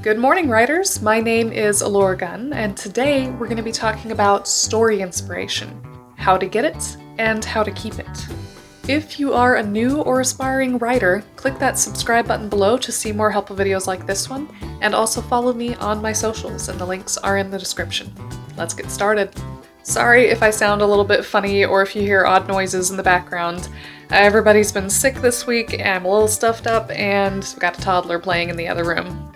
Good morning, writers! My name is Elora Gunn, and today we're going to be talking about story inspiration, how to get it, and how to keep it. If you are a new or aspiring writer, click that subscribe button below to see more helpful videos like this one, and also follow me on my socials, and the links are in the description. Let's get started. Sorry if I sound a little bit funny or if you hear odd noises in the background. Everybody's been sick this week, and I'm a little stuffed up, and we've got a toddler playing in the other room.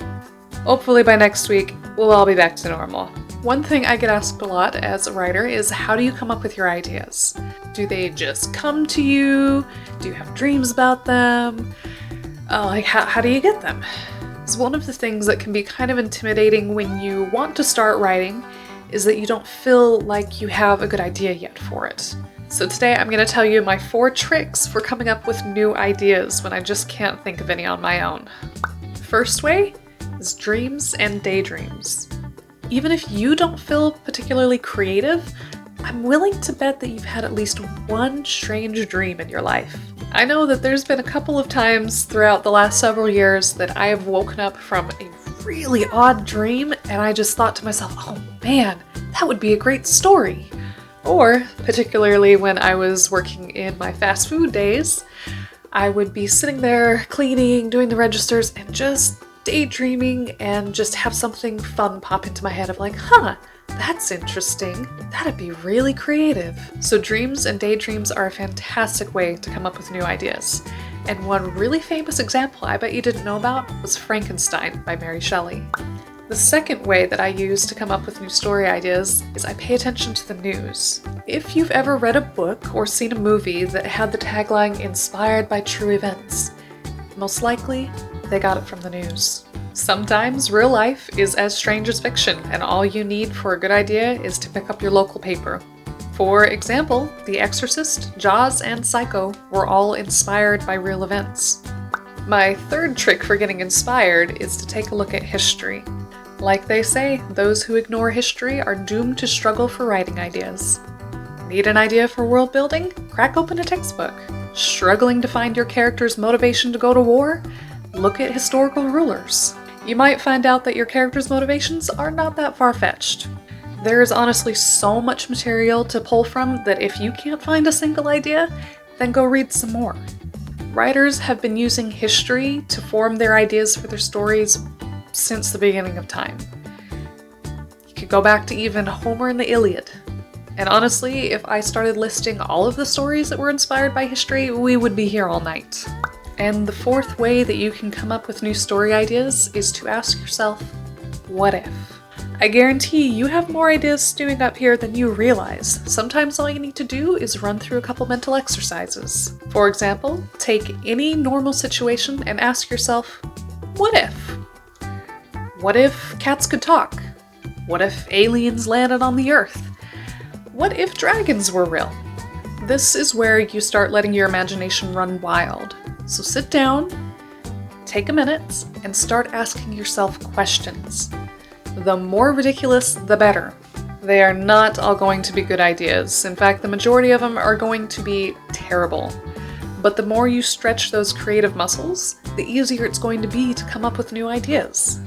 Hopefully by next week, we'll all be back to normal. One thing I get asked a lot as a writer is, how do you come up with your ideas? Do they just come to you? Do you have dreams about them? How do you get them? It's one of the things that can be kind of intimidating when you want to start writing is that you don't feel like you have a good idea yet for it. So today I'm going to tell you my 4 tricks for coming up with new ideas when I just can't think of any on my own. First way is dreams and daydreams. Even if you don't feel particularly creative, I'm willing to bet that you've had at least one strange dream in your life. I know that there's been a couple of times throughout the last several years that I have woken up from a really odd dream and I just thought to myself, oh man, that would be a great story. Or, particularly when I was working in my fast food days, I would be sitting there cleaning, doing the registers, and just daydreaming and just have something fun pop into my head of like, that's interesting. That'd be really creative. So dreams and daydreams are a fantastic way to come up with new ideas. And one really famous example I bet you didn't know about was Frankenstein by Mary Shelley. The second way that I use to come up with new story ideas is I pay attention to the news. If you've ever read a book or seen a movie that had the tagline "inspired by true events," most likely they got it from the news. Sometimes real life is as strange as fiction, and all you need for a good idea is to pick up your local paper. For example, The Exorcist, Jaws, and Psycho were all inspired by real events. My third trick for getting inspired is to take a look at history. Like they say, those who ignore history are doomed to struggle for writing ideas. Need an idea for world building? Crack open a textbook. Struggling to find your character's motivation to go to war? Look at historical rulers. You might find out that your character's motivations are not that far-fetched. There is honestly so much material to pull from that if you can't find a single idea, then go read some more. Writers have been using history to form their ideas for their stories since the beginning of time. You could go back to even Homer and the Iliad. And honestly, if I started listing all of the stories that were inspired by history, we would be here all night. And the fourth way that you can come up with new story ideas is to ask yourself, what if? I guarantee you have more ideas stewing up here than you realize. Sometimes all you need to do is run through a couple mental exercises. For example, take any normal situation and ask yourself, what if? What if cats could talk? What if aliens landed on the Earth? What if dragons were real? This is where you start letting your imagination run wild. So sit down, take a minute, and start asking yourself questions. The more ridiculous, the better. They are not all going to be good ideas. In fact, the majority of them are going to be terrible. But the more you stretch those creative muscles, the easier it's going to be to come up with new ideas.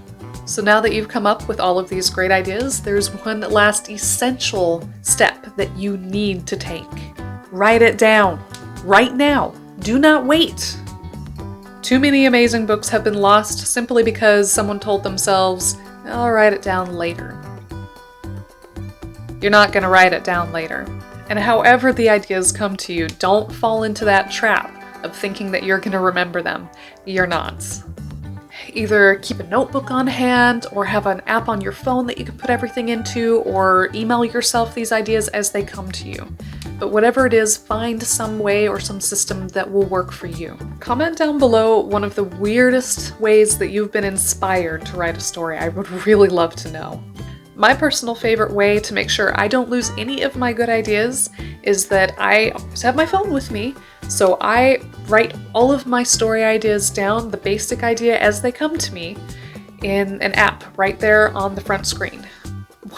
So now that you've come up with all of these great ideas, there's one last essential step that you need to take. Write it down. Right now. Do not wait. Too many amazing books have been lost simply because someone told themselves, I'll write it down later. You're not going to write it down later. And however the ideas come to you, don't fall into that trap of thinking that you're going to remember them. You're not. Either keep a notebook on hand, or have an app on your phone that you can put everything into, or email yourself these ideas as they come to you. But whatever it is, find some way or some system that will work for you. Comment down below one of the weirdest ways that you've been inspired to write a story. I would really love to know. My personal favorite way to make sure I don't lose any of my good ideas is that I always have my phone with me, so I write all of my story ideas down, the basic idea as they come to me, in an app right there on the front screen.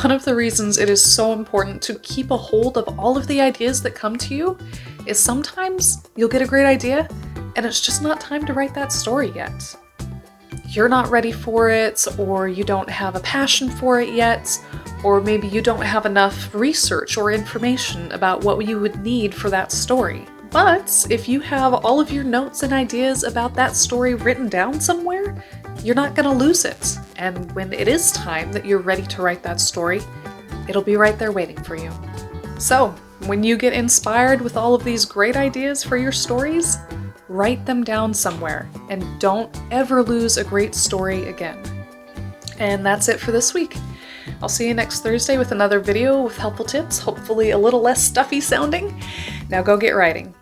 One of the reasons it is so important to keep a hold of all of the ideas that come to you is sometimes you'll get a great idea and it's just not time to write that story yet. you're not ready for it, or you don't have a passion for it yet, or maybe you don't have enough research or information about what you would need for that story. But if you have all of your notes and ideas about that story written down somewhere, you're not gonna lose it. And when it is time that you're ready to write that story, it'll be right there waiting for you. So, when you get inspired with all of these great ideas for your stories, write them down somewhere, and don't ever lose a great story again. And that's it for this week. I'll see you next Thursday with another video with helpful tips, hopefully a little less stuffy sounding. Now go get writing.